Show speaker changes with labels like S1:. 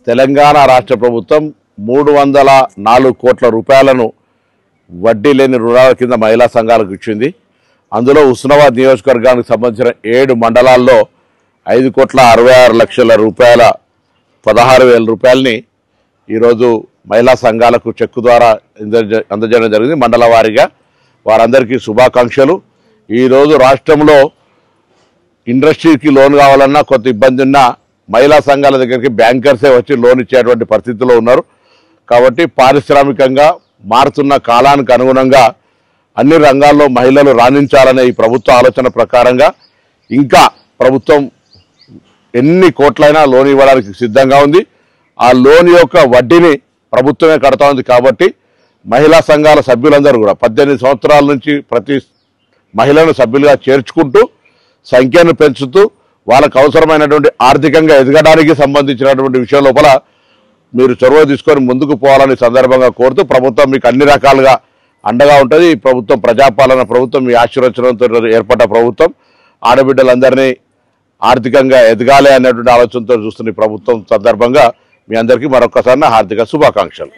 S1: తెలంగాణ రాష్ట్ర ప్రభుత్వం 304 కోట్ల రూపాయలను వడ్డీ లేని రుణాల కింద మహిళా సంఘాలకు ఇచ్చింది. అందులో హుస్నాబాద్ నియోజకవర్గానికి సంబంధించిన 7 మండలాల్లో 5,66,00,000 రూపాయల 16,000 రూపాయలని ఈరోజు మహిళా సంఘాలకు చెక్కు ద్వారా అందజేయడం జరిగింది. మండల వారీగా వారందరికీ శుభాకాంక్షలు. ఈరోజు రాష్ట్రంలో ఇండస్ట్రీకి లోన్ కావాలన్నా కొంత ఇబ్బంది ఉన్నా మహిళా సంఘాల దగ్గరికి బ్యాంకర్సే వచ్చి లోన్ ఇచ్చేటువంటి పరిస్థితిలో ఉన్నారు. కాబట్టి పారిశ్రామికంగా మారుతున్న కాలానికి అనుగుణంగా అన్ని రంగాల్లో మహిళలు రాణించాలనే ఈ ప్రభుత్వ ఆలోచన ప్రకారంగా ఇంకా ప్రభుత్వం ఎన్ని కోట్లైనా లోన్ ఇవ్వడానికి సిద్ధంగా ఉంది. ఆ లోన్ యొక్క వడ్డీని ప్రభుత్వమే కడతా ఉంది. కాబట్టి మహిళా సంఘాల సభ్యులందరూ కూడా 18 సంవత్సరాల నుంచి ప్రతి మహిళను సభ్యులుగా చేర్చుకుంటూ సంఖ్యను పెంచుతూ వాళ్ళకు అవసరమైనటువంటి ఆర్థికంగా ఎదగడానికి సంబంధించినటువంటి విషయం లోపల మీరు చొరవ తీసుకొని ముందుకు పోవాలని సందర్భంగా కోరుతూ ప్రభుత్వం మీకు అన్ని రకాలుగా అండగా ఉంటుంది. ఈ ప్రభుత్వం ప్రజాపాలన ప్రభుత్వం, మీ ఆశీర్వచనంతో ఏర్పడ్డ ప్రభుత్వం. ఆడబిడ్డలందరినీ ఆర్థికంగా ఎదగాలి అనేటువంటి ఆలోచనతో చూస్తున్న ఈ ప్రభుత్వం సందర్భంగా మీ అందరికీ మరొకసారి హార్దిక శుభాకాంక్షలు.